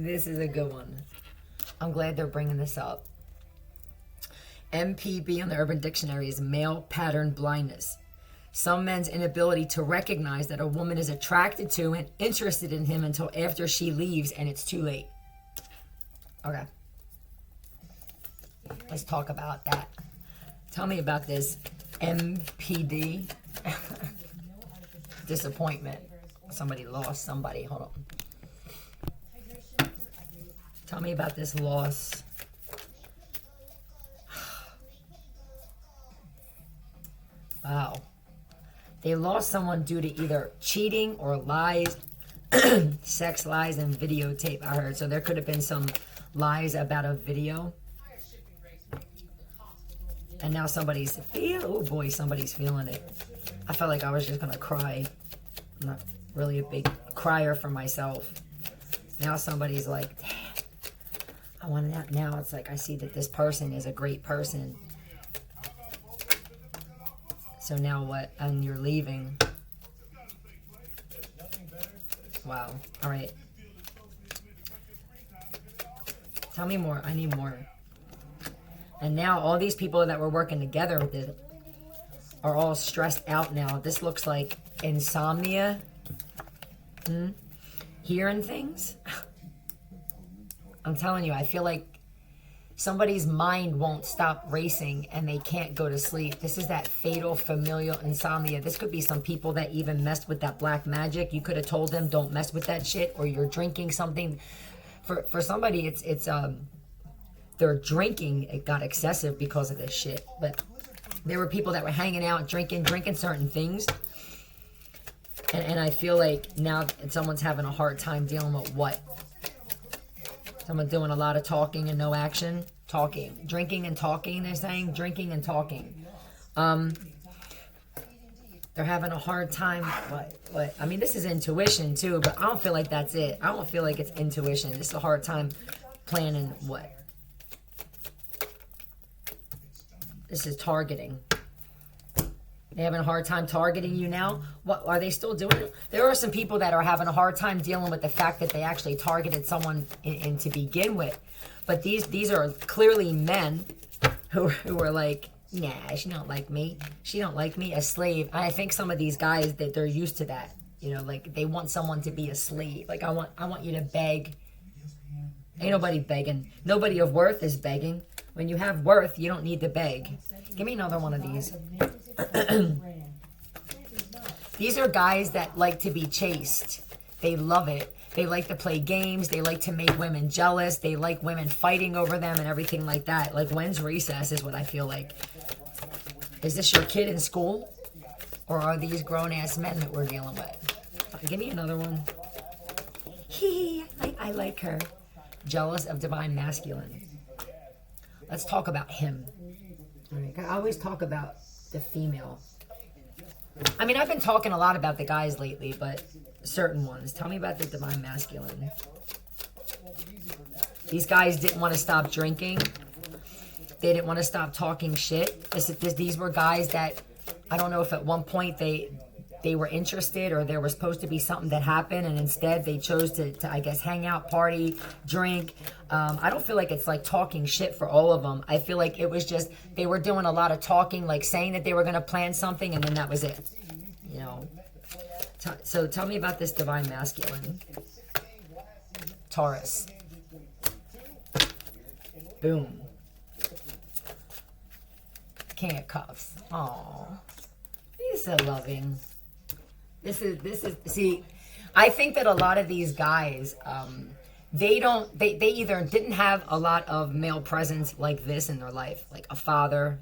This is a good one. I'm glad they're bringing this up. MPB on the Urban Dictionary is male pattern blindness. Some men's inability to recognize that a woman is attracted to and interested in him until after she leaves and it's too late. Okay. Let's talk about that. Tell me about this MPD. Disappointment. Somebody lost somebody. Hold on. Tell me about this loss. Wow. They lost someone due to either cheating or lies, sex lies and videotape, I heard. So there could have been some lies about a video. And now somebody's somebody's feeling it. I felt like I was just going to cry. I'm not really a big crier for myself. Now somebody's like, damn, I want that. Now it's like I see that this person is a great person. So now what? And you're leaving. Wow. All right. Tell me more. I need more. And now all these people that were working together with it are all stressed out now. This looks like insomnia. Hearing things. I'm telling you, I feel like somebody's mind won't stop racing and they can't go to sleep. This is that fatal familial insomnia. This could be some people that even messed with that black magic. You could have told them, don't mess with that shit, or you're drinking something. For somebody, it's their drinking, it got excessive because of this shit. But there were people that were hanging out, drinking certain things. And I feel like now someone's having a hard time dealing with what? Someone doing a lot of talking and no action. Talking. Drinking and talking, they're saying. Drinking and talking. They're having a hard time. What? I mean, this is intuition too, but I don't feel like that's it. I don't feel like it's intuition. This is a hard time planning what? This is targeting. They having a hard time targeting you now? What are they still doing it? There are some people that are having a hard time dealing with the fact that they actually targeted someone in to begin with. But these are clearly men who are like, nah, she don't like me. She don't like me, a slave. I think some of these guys, that they're used to that. You know, like they want someone to be a slave. Like I want you to beg. Ain't nobody begging. Nobody of worth is begging. When you have worth, you don't need to beg. Give me another one of these. These are guys that like to be chased. They love it. They like to play games. They like to make women jealous. They like women fighting over them and everything like that. Like, when's recess is what I feel like. Is this your kid in school? Or are these grown-ass men that we're dealing with? Give me another one. I like her. Jealous of divine masculine. Let's talk about him. I always talk about the female. I mean, I've been talking a lot about the guys lately, but certain ones. Tell me about the divine masculine. These guys didn't want to stop drinking. They didn't want to stop talking shit. These were guys that, I don't know if at one point they were interested or there was supposed to be something that happened, and instead they chose to I guess, hang out, party, drink. I don't feel like it's like talking shit for all of them. I feel like it was just, they were doing a lot of talking, like saying that they were going to plan something, and then that was it. You know. So tell me about this divine masculine. Taurus. Boom. King of Cups. Aww. He's so loving. This is see, I think that a lot of these guys, they either didn't have a lot of male presence like this in their life, like a father,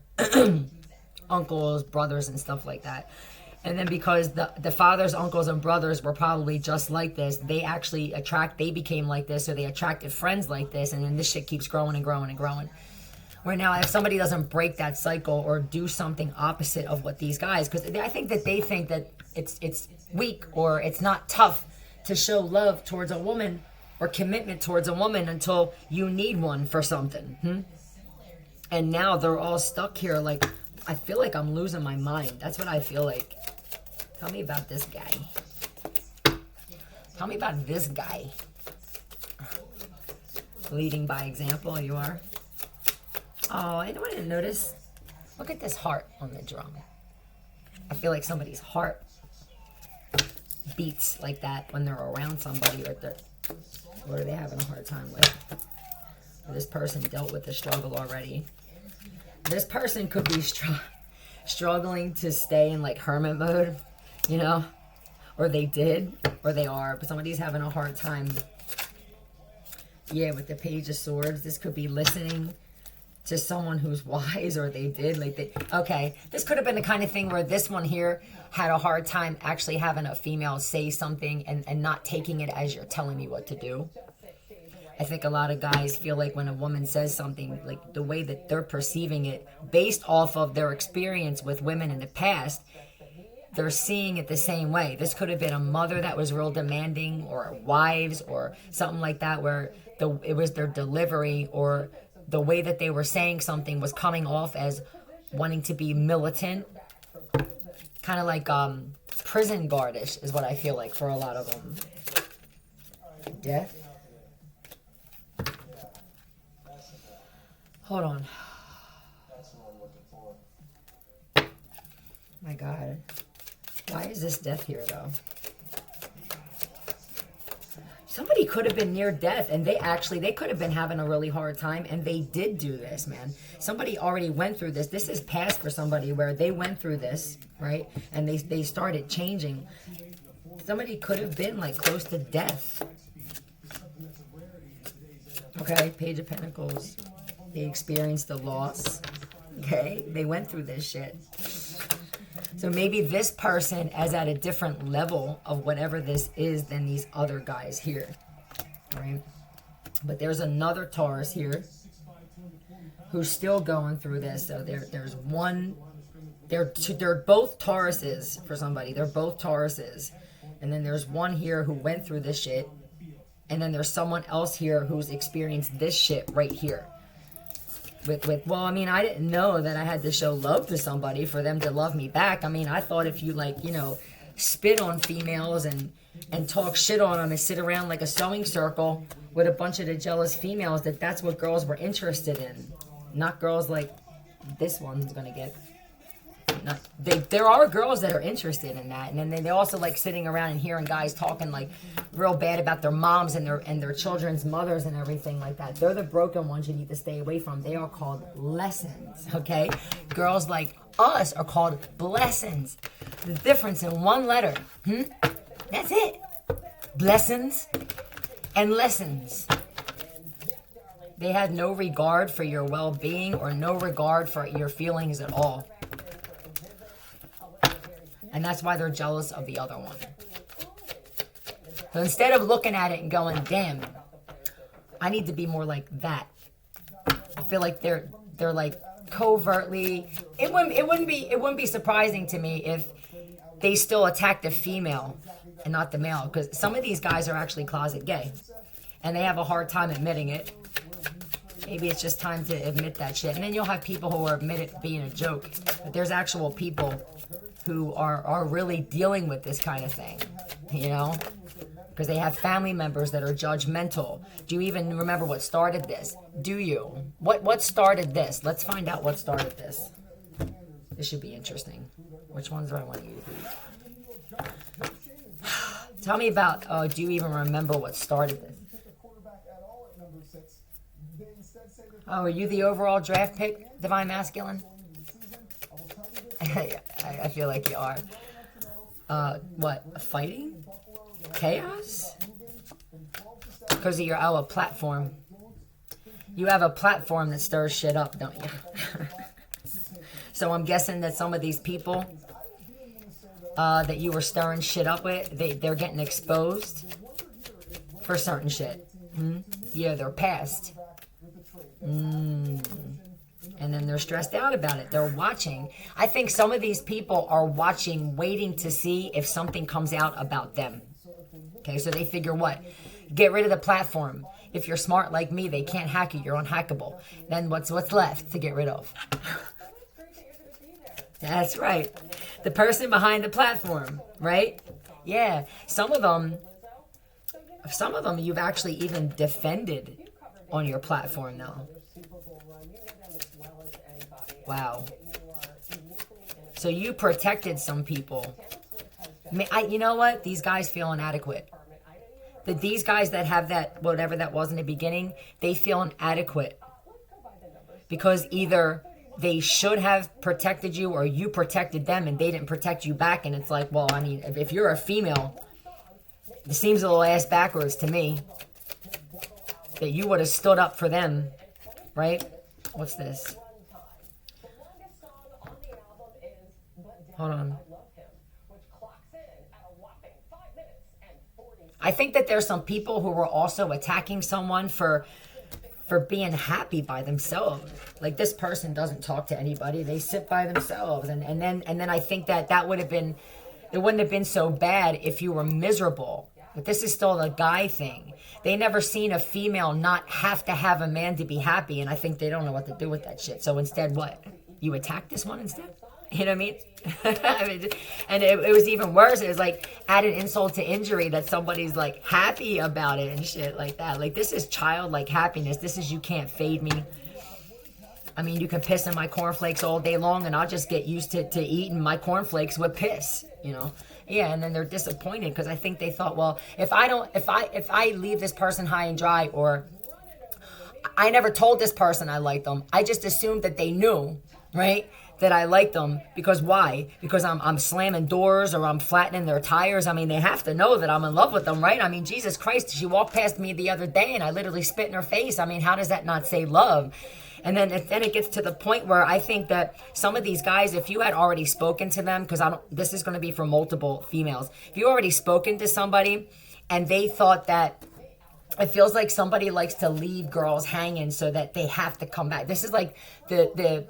uncles, brothers, and stuff like that. And then because the fathers, uncles, and brothers were probably just like this, they became like this, so they attracted friends like this, and then this shit keeps growing and growing and growing. Where now, if somebody doesn't break that cycle or do something opposite of what these guys, because I think that they think that it's weak or it's not tough to show love towards a woman or commitment towards a woman until you need one for something. And now they're all stuck here. Like, I feel like I'm losing my mind. That's what I feel like. Tell me about this guy. Tell me about this guy. Leading by example, you are. Oh, I didn't notice. Look at this heart on the drum. I feel like somebody's heart beats like that when they're around somebody, or what are they having a hard time with? This person dealt with the struggle already. This person could be struggling to stay in like hermit mode, you know, or they did, or they are, but somebody's having a hard time. Yeah, with the Page of Swords, this could be listening to someone who's wise, or they did, okay, this could have been the kind of thing where this one here had a hard time actually having a female say something and not taking it as you're telling me what to do. I think a lot of guys feel like when a woman says something, like the way that they're perceiving it, based off of their experience with women in the past, they're seeing it the same way. This could have been a mother that was real demanding, or wives, or something like that, where it was their delivery, or the way that they were saying something was coming off as wanting to be militant. Kind of like prison guardish is what I feel like for a lot of them. Death. Hold on. My God. Why is this death here, though? Somebody could have been near death, and they could have been having a really hard time, and they did do this, man. Somebody already went through this. This is past for somebody where they went through this, right? And they started changing. Somebody could have been like close to death. Okay, Page of Pentacles. They experienced the loss. Okay, they went through this shit. So maybe this person is at a different level of whatever this is than these other guys here, right? But there's another Taurus here who's still going through this. So there's one, they're both Tauruses for somebody. They're both Tauruses. And then there's one here who went through this shit. And then there's someone else here who's experienced this shit right here. Well, I mean, I didn't know that I had to show love to somebody for them to love me back. I mean, I thought if you, like, you know, spit on females and talk shit on them and sit around like a sewing circle with a bunch of the jealous females, that's what girls were interested in. Not girls like this one's gonna get. There are girls that are interested in that, and then they also like sitting around and hearing guys talking like real bad about their moms and their children's mothers and everything like that. They're the broken ones you need to stay away from. They are called lessons, okay? Girls like us are called blessings. The difference in one letter, that's it. Blessings and lessons. They had no regard for your well-being or no regard for your feelings at all. And that's why they're jealous of the other one. So instead of looking at it and going, damn, I need to be more like that. I feel like they're like covertly. It wouldn't be surprising to me if they still attack the female and not the male, because some of these guys are actually closet gay, and they have a hard time admitting it. Maybe it's just time to admit that shit. And then you'll have people who are admit it being a joke, but there's actual people who are really dealing with this kind of thing, you know? Because they have family members that are judgmental. Do you even remember what started this? Do you? What started this? Let's find out what started this. This should be interesting. Which ones do I want you to read? Tell me about, do you even remember what started this? Oh, are you the overall draft pick, Divine Masculine? I feel like you are. What? Fighting? Chaos? Because of your, a platform. You have a platform that stirs shit up, don't you? So I'm guessing that some of these people that you were stirring shit up with, they're getting exposed for certain shit. Yeah, they're past. And then they're stressed out about it. They're watching. I think some of these people are watching, waiting to see if something comes out about them. Okay, so they figure what? Get rid of the platform. If you're smart like me, they can't hack you. You're unhackable. Then what's left to get rid of? That's right. The person behind the platform, right? Yeah. Some of them you've actually even defended on your platform though. Wow. So you protected some people. You know what? These guys feel inadequate. These guys that have that, whatever that was in the beginning, they feel inadequate. Because either they should have protected you or you protected them and they didn't protect you back. And it's like, well, I mean, if you're a female, it seems a little ass backwards to me that you would have stood up for them, right? What's this? Hold on. I think that there's some people who were also attacking someone for being happy by themselves. Like, this person doesn't talk to anybody. They sit by themselves. And then I think that would have been, it wouldn't have been so bad if you were miserable. But this is still a guy thing. They never seen a female not have to have a man to be happy. And I think they don't know what to do with that shit. So instead, what? You attack this one instead? You know what I mean? I mean, and it was even worse. It was like added insult to injury that somebody's like happy about it and shit like that. Like, this is childlike happiness. This is, you can't fade me. I mean, you can piss in my cornflakes all day long and I'll just get used to eating my cornflakes with piss, you know? Yeah, and then they're disappointed because I think they thought, well, if I leave this person high and dry, or I never told this person I liked them, I just assumed that they knew, right? That I liked them. Because why? Because I'm slamming doors or I'm flattening their tires. I mean, they have to know that I'm in love with them, right? I mean, Jesus Christ, she walked past me the other day and I literally spit in her face. I mean, how does that not say love? And then it gets to the point where I think that some of these guys, if you had already spoken to them, because this is going to be for multiple females. If you already spoken to somebody and they thought that, it feels like somebody likes to leave girls hanging so that they have to come back. This is like the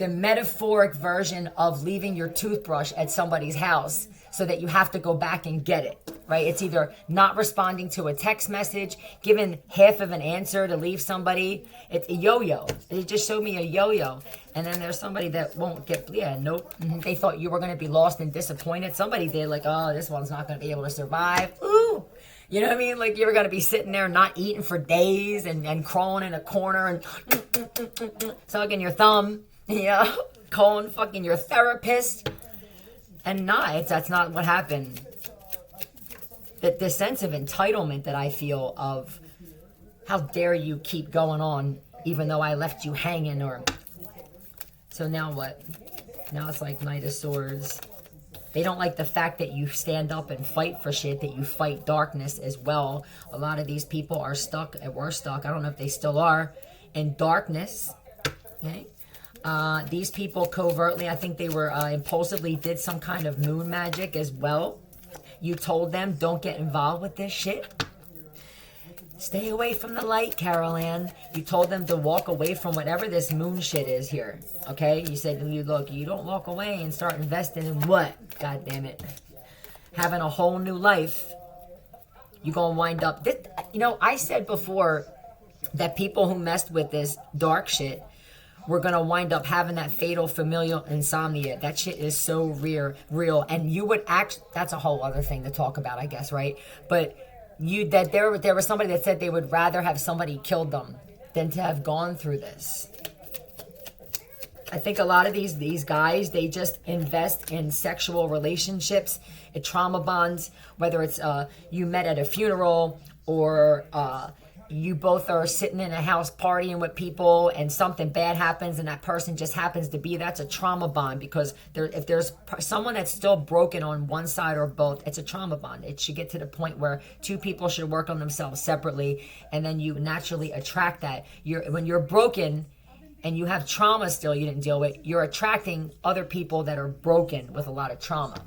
metaphoric version of leaving your toothbrush at somebody's house so that you have to go back and get it, right? It's either not responding to a text message, giving half of an answer to leave somebody. It's a yo-yo. It just showed me a yo-yo. And then there's somebody that won't get, nope. They thought you were going to be lost and disappointed. Somebody did, like, oh, this one's not going to be able to survive. Ooh. You know what I mean? Like, you're going to be sitting there not eating for days and crawling in a corner and sucking your thumb. Yeah, calling fucking your therapist. And that's not what happened. That this sense of entitlement that I feel of, how dare you keep going on even though I left you hanging, or... So now what? Now it's like Knight of Swords. They don't like the fact that you stand up and fight for shit, that you fight darkness as well. A lot of these people are stuck, were stuck, I don't know if they still are, in darkness. Okay? These people covertly, I think they were impulsively did some kind of moon magic as well. You told them, don't get involved with this shit. Stay away from the light, Carol Ann. You told them to walk away from whatever this moon shit is here. Okay? You said, look, you don't walk away and start investing in what? God damn it. Having a whole new life. You're going to wind up... I said before that people who messed with this dark shit, we're going to wind up having that fatal familial insomnia. That shit is so real. And you would that's a whole other thing to talk about, I guess, right? But there was somebody that said they would rather have somebody killed them than to have gone through this. I think a lot of these guys, they just invest in sexual relationships, in trauma bonds, whether it's you met at a funeral or you both are sitting in a house partying with people and something bad happens and that person just happens to be, that's a trauma bond, because if there's someone that's still broken on one side or both, it's a trauma bond. It should get to the point where two people should work on themselves separately, and then you naturally attract that. When you're broken and you have trauma still you didn't deal with, you're attracting other people that are broken with a lot of trauma.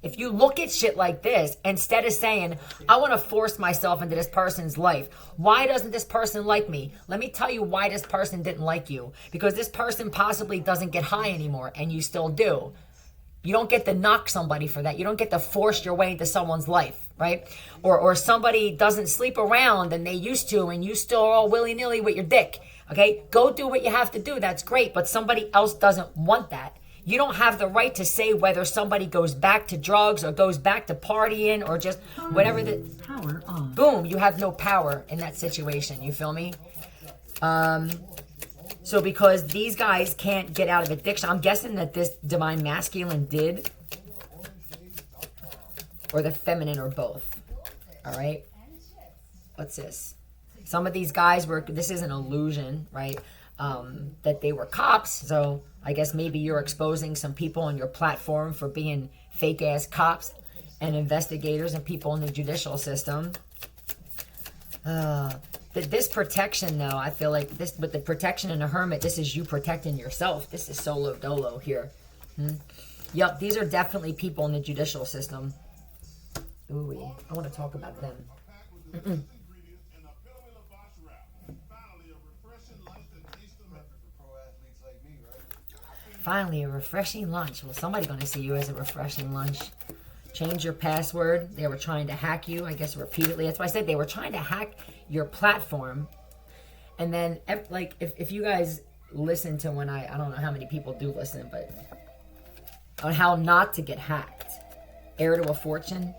If you look at shit like this, instead of saying, I want to force myself into this person's life. Why doesn't this person like me? Let me tell you why this person didn't like you. Because this person possibly doesn't get high anymore, and you still do. You don't get to knock somebody for that. You don't get to force your way into someone's life, right? Or somebody doesn't sleep around and they used to, and you still are all willy-nilly with your dick. Okay? Go do what you have to do. That's great. But somebody else doesn't want that. You don't have the right to say whether somebody goes back to drugs or goes back to partying or just whatever the power on. Boom, you have no power in that situation. You feel me? So because these guys can't get out of addiction, I'm guessing that this divine masculine did, or the feminine, or both. All right. What's this? Some of these guys were, this is an illusion, right? That they were cops. So I guess maybe you're exposing some people on your platform for being fake ass cops and investigators and people in the judicial system. This protection, though, I feel like this, with the protection in a hermit, this is you protecting yourself. This is solo dolo here. Yep, these are definitely people in the judicial system. Ooh, I want to talk about them. Finally, a refreshing lunch. Well, somebody's going to see you as a refreshing lunch. Change your password. They were trying to hack you, I guess, repeatedly. That's why I said they were trying to hack your platform. And then, like, if you guys listen to when I don't know how many people do listen, but on how not to get hacked. Heir to a fortune.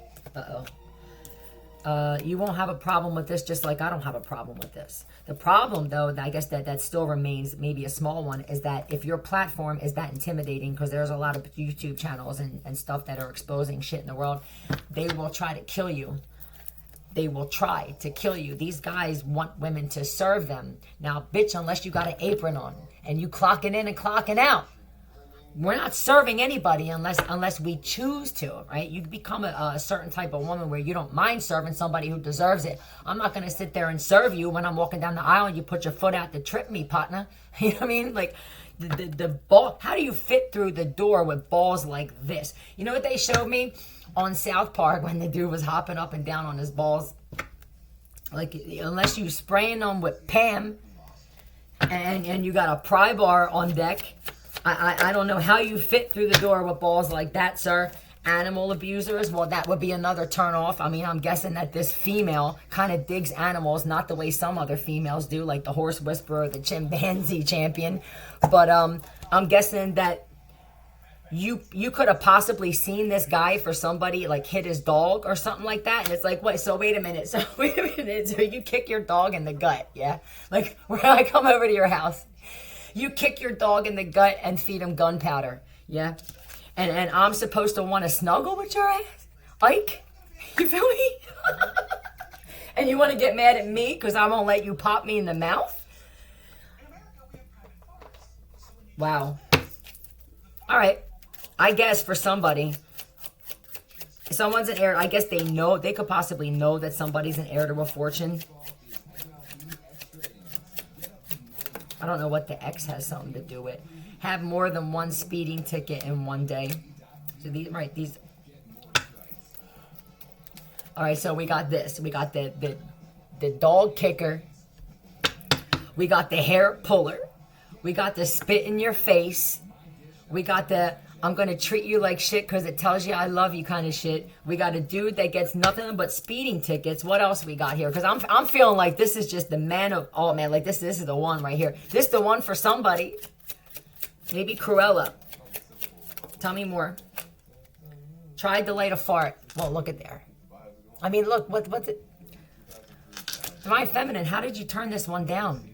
You won't have a problem with this, just like I don't have a problem with this. The problem, though, I guess that still remains maybe a small one, is that if your platform is that intimidating, because there's a lot of YouTube channels and stuff that are exposing shit in the world, they will try to kill you. They will try to kill you. These guys want women to serve them. Now, bitch, unless you got an apron on and you clocking in and clocking out, we're not serving anybody unless we choose to, right? You become a certain type of woman where you don't mind serving somebody who deserves it. I'm not going to sit there and serve you when I'm walking down the aisle and you put your foot out to trip me, partner. You know what I mean? Like, the ball, how do you fit through the door with balls like this? You know what they showed me on South Park when the dude was hopping up and down on his balls? Like, unless you spraying them with Pam and you got a pry bar on deck, I don't know how you fit through the door with balls like that, sir. Animal abusers, well, that would be another turn off. I mean, I'm guessing that this female kind of digs animals, not the way some other females do, like the horse whisperer, the chimpanzee champion. But I'm guessing that you could have possibly seen this guy for somebody, like hit his dog or something like that. And it's like, wait a minute. So you kick your dog in the gut, yeah? Like, when I come over to your house, you kick your dog in the gut and feed him gunpowder, yeah? And I'm supposed to want to snuggle with your ass? Ike? You feel me? And you want to get mad at me because I won't let you pop me in the mouth? Wow. All right. I guess for somebody, someone's an heir. I guess they know, they could possibly know that somebody's an heir to a fortune. I don't know what the X has something to do with. Have more than one speeding ticket in one day. So these, right, these. All right, so we got this. We got the dog kicker. We got the hair puller. We got the spit in your face. We got the I'm going to treat you like shit because it tells you I love you kind of shit. We got a dude that gets nothing but speeding tickets. What else we got here? Because I'm feeling like this is just the man of, oh man, like this is the one right here. This is the one for somebody. Maybe Cruella. Tell me more. Tried to light a fart. Well, look at there. I mean, look, what's it? Divine Feminine, how did you turn this one down?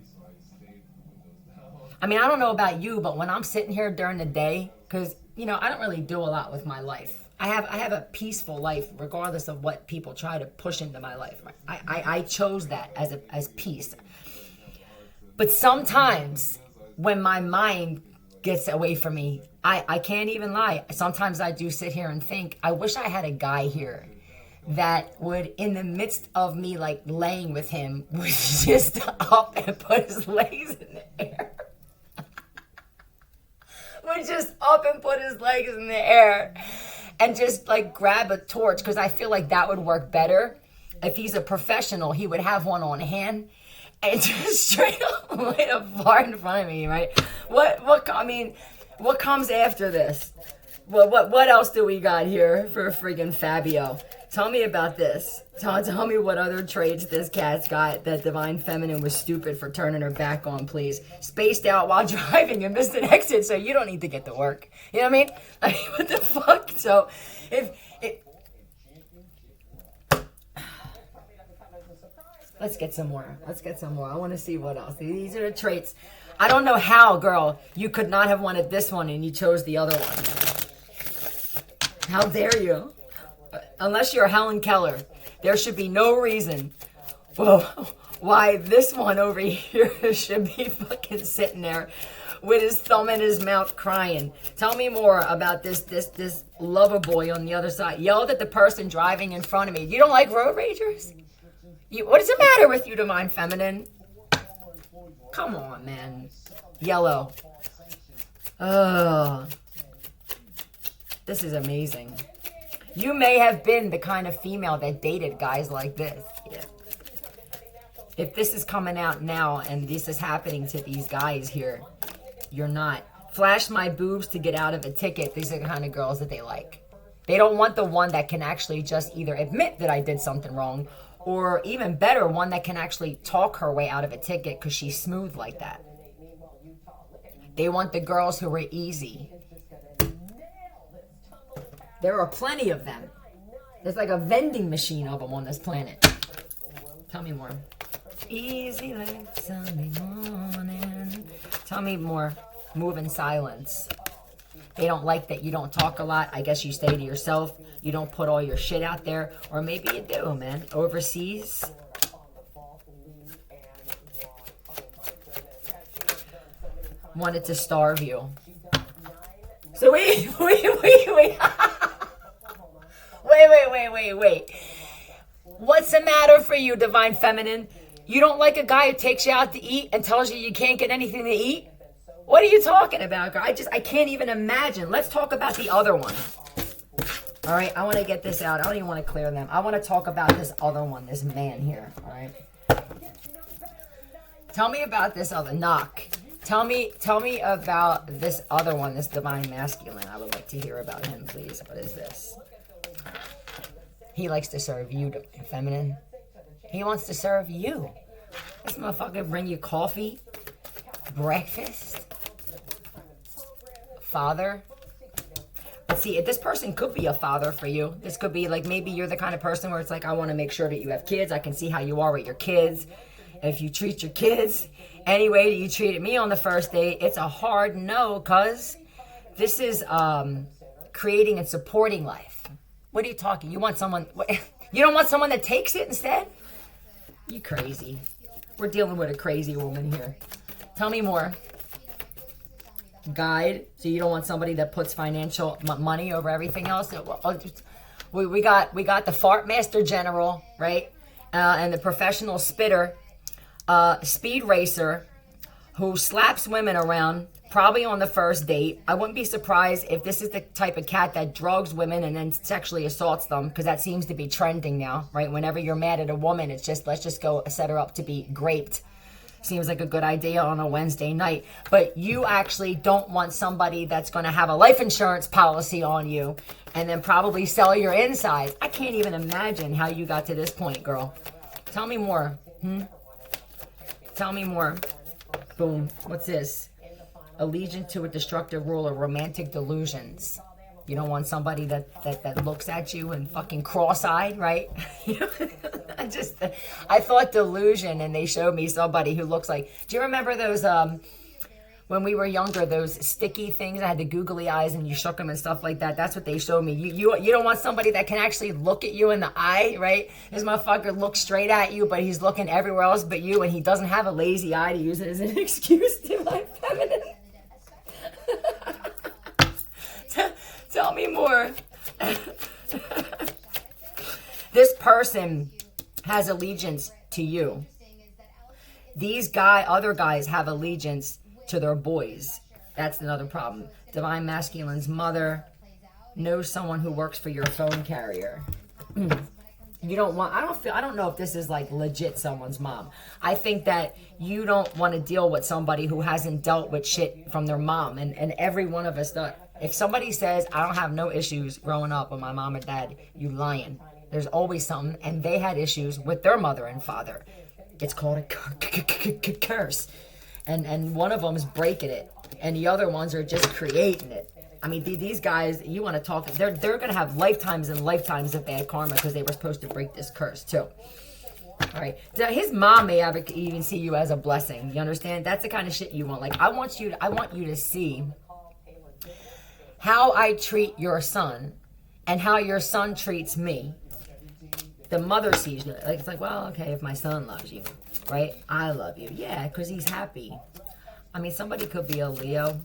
I mean, I don't know about you, but when I'm sitting here during the day, because, you know, I don't really do a lot with my life. I have a peaceful life, regardless of what people try to push into my life. I chose that as peace. But sometimes when my mind gets away from me, I can't even lie. Sometimes I do sit here and think, I wish I had a guy here that would, in the midst of me like laying with him, would just up and put his legs in the air. Would just up and put his legs in the air and just like grab a torch, because I feel like that would work better. If he's a professional, he would have one on hand and just straight up light a fart in front of me, right? What comes after this? What else do we got here for friggin' Fabio? Tell me about this. Tell me what other traits this cat's got that Divine Feminine was stupid for turning her back on, please. Spaced out while driving and missed an exit, so you don't need to get to work. You know what I mean? I mean, what the fuck? So, let's get some more. I want to see what else. These are the traits. I don't know how, girl, you could not have wanted this one and you chose the other one. How dare you? Unless you're Helen Keller, there should be no reason why this one over here should be fucking sitting there with his thumb in his mouth crying. Tell me more about this lover boy on the other side. Yelled at the person driving in front of me. You don't like road ragers? What is the matter with you, Divine Feminine? Come on, man. Yellow. Oh. This is amazing. You may have been the kind of female that dated guys like this. Yeah. If this is coming out now and this is happening to these guys here, you're not. Flash my boobs to get out of a ticket. These are the kind of girls that they like. They don't want the one that can actually just either admit that I did something wrong, or even better, one that can actually talk her way out of a ticket because she's smooth like that. They want the girls who are easy. There are plenty of them. There's like a vending machine of them on this planet. Tell me more. Easy like Sunday morning. Tell me more. Move in silence. They don't like that you don't talk a lot. I guess you stay to yourself. You don't put all your shit out there. Or maybe you do, man. Overseas. Wanted to starve you. So wait. Wait. What's the matter for you, Divine Feminine? You don't like a guy who takes you out to eat and tells you you can't get anything to eat? What are you talking about, girl? I can't even imagine. Let's talk about the other one. All right, I want to get this out. I don't even want to clear them. I want to talk about this other one, this man here, all right? Tell me about this other knock. Tell me about this other one, this Divine Masculine. I would like to hear about him, please. What is this? He likes to serve you, Feminine. He wants to serve you. This motherfucker bring you coffee, breakfast, father. But see, this person could be a father for you. This could be like, maybe you're the kind of person where it's like, I want to make sure that you have kids. I can see how you are with your kids. If you treat your kids any way that you treated me on the first date, it's a hard no, cuz this is creating and supporting life. What are you talking? You want someone, you don't want someone that takes it instead? You crazy. We're dealing with a crazy woman here. Tell me more. Guide. So you don't want somebody that puts financial money over everything else? We got the fart master general, right? And the professional spitter, speed racer, who slaps women around, probably on the first date. I wouldn't be surprised if this is the type of cat that drugs women and then sexually assaults them, because that seems to be trending now, right? Whenever you're mad at a woman, it's just, let's just go set her up to be graped. Seems like a good idea on a Wednesday night. But you actually don't want somebody that's going to have a life insurance policy on you and then probably sell your insides. I can't even imagine how you got to this point, girl. Tell me more. Tell me more. Boom. What's this? Allegiance to a destructive ruler, romantic delusions. You don't want somebody that looks at you and fucking cross-eyed, right? I thought delusion, and they showed me somebody who looks like, do you remember those, when we were younger, those sticky things that had the googly eyes and you shook them and stuff like that? That's what they showed me. You don't want somebody that can actually look at you in the eye, right? This motherfucker looks straight at you, but he's looking everywhere else but you, and he doesn't have a lazy eye to use it as an excuse to my feminine. Tell me more. This person has allegiance to you. These other guys have allegiance to their boys. That's another problem. Divine Masculine's mother knows someone who works for your phone carrier. You don't want, I don't know if this is like legit someone's mom. I think that you don't want to deal with somebody who hasn't dealt with shit from their mom. And every one of us does. If somebody says, I don't have no issues growing up with my mom and dad, you lying. There's always something. And they had issues with their mother and father. It's called a curse. And one of them is breaking it. And the other ones are just creating it. I mean, these guys, you want to talk, they're going to have lifetimes and lifetimes of bad karma because they were supposed to break this curse too. All right. Now, his mom may even see you as a blessing. You understand? That's the kind of shit you want. Like, I want you to see how I treat your son and how your son treats me. The mother sees you. Like, it's like, well, okay, if my son loves you, right? I love you. Yeah, because he's happy. I mean, somebody could be a Leo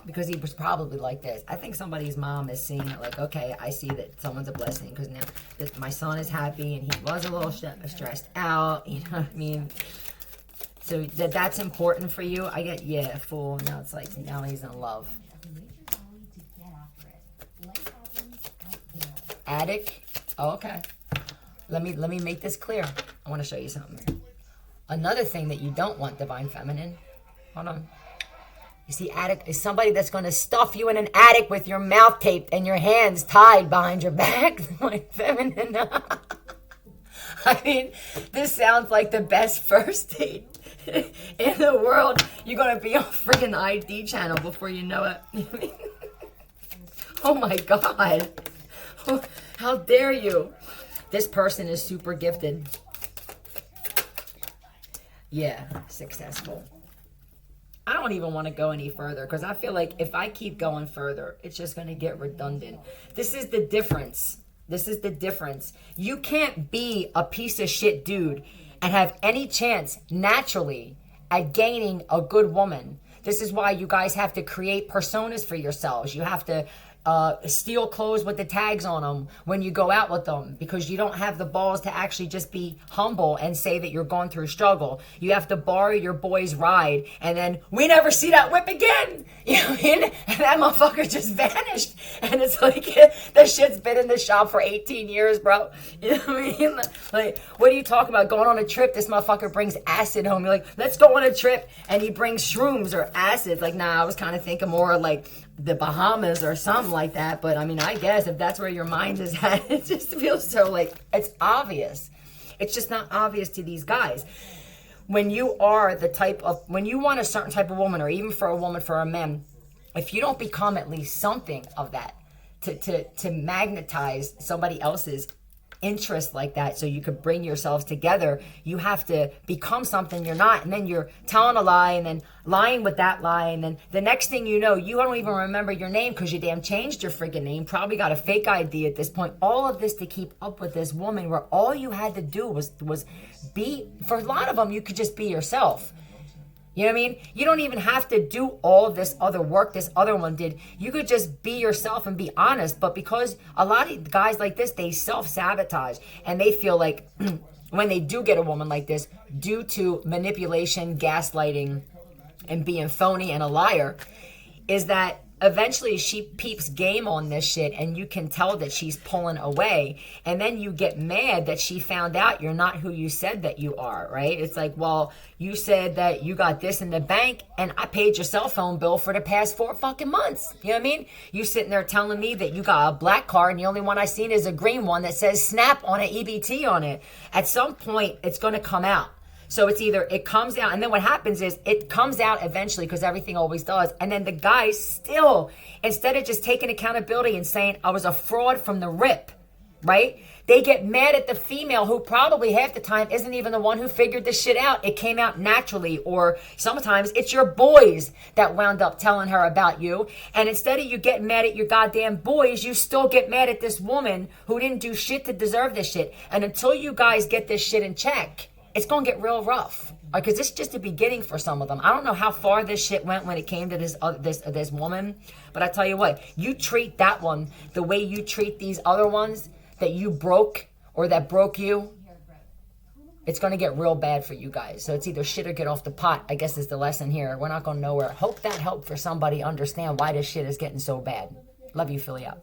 because he was probably like this. I think somebody's mom is seeing it like, okay, I see that someone's a blessing because now that my son is happy and he was a little stressed out. You know what I mean? So that's important for you. I get, yeah, fool. Now it's like, now he's in love. Attic. Oh, okay. Let me make this clear. I want to show you something. Another thing that you don't want, Divine Feminine. Hold on. You see, attic is somebody that's going to stuff you in an attic with your mouth taped and your hands tied behind your back. Divine Feminine. I mean, this sounds like the best first date in the world. You're going to be on freaking ID channel before you know it. Oh my God. How dare you? This person is super gifted. Yeah, successful. I don't even want to go any further because I feel like if I keep going further, it's just going to get redundant. This is the difference. This is the difference. You can't be a piece of shit dude and have any chance naturally at gaining a good woman. This is why you guys have to create personas for yourselves. You have to steal clothes with the tags on them when you go out with them because you don't have the balls to actually just be humble and say that you're going through struggle. You have to borrow your boy's ride and then we never see that whip again. You know what I mean? And that motherfucker just vanished. And it's like, the shit's been in the shop for 18 years, bro. You know what I mean? Like, what are you talking about? Going on a trip, this motherfucker brings acid home. You're like, let's go on a trip. And he brings shrooms or acid. Like, nah, I was kind of thinking more like the Bahamas or something like that. But I mean, I guess if that's where your mind is at, it just feels so like it's obvious. It's just not obvious to these guys. When you are the type of, when you want a certain type of woman, or even for a woman, for a man, if you don't become at least something of that to magnetize somebody else's interest like that, so you could bring yourselves together, you have to become something you're not, and then you're telling a lie and then lying with that lie, and then the next thing you know, you don't even remember your name because you damn changed your freaking name, probably got a fake ID at this point. All of this to keep up with this woman where all you had to do was be, for a lot of them, you could just be yourself. You know what I mean? You don't even have to do all this other work this other one did. You could just be yourself and be honest. But because a lot of guys like this, they self-sabotage. And they feel like when they do get a woman like this, due to manipulation, gaslighting, and being phony and a liar, is that eventually she peeps game on this shit and you can tell that she's pulling away, and then you get mad that she found out you're not who you said that you are, right? It's like, well, you said that you got this in the bank and I paid your cell phone bill for the past 4 fucking months. You know what I mean? You sitting there telling me that you got a black card and the only one I seen is a green one that says Snap on it, EBT on it. At some point, it's going to come out. So it's either it comes out, and then what happens is it comes out eventually, because everything always does. And then the guy still, instead of just taking accountability and saying, I was a fraud from the rip, right? They get mad at the female who probably half the time isn't even the one who figured this shit out. It came out naturally, or sometimes it's your boys that wound up telling her about you. And instead of you getting mad at your goddamn boys, you still get mad at this woman who didn't do shit to deserve this shit. And until you guys get this shit in check, it's going to get real rough, because this is just the beginning for some of them. I don't know how far this shit went when it came to this woman, but I tell you what, you treat that one the way you treat these other ones that you broke or that broke you, it's going to get real bad for you guys. So it's either shit or get off the pot, I guess, is the lesson here. We're not going nowhere. Hope that helped for somebody understand why this shit is getting so bad. Love you, Philly out.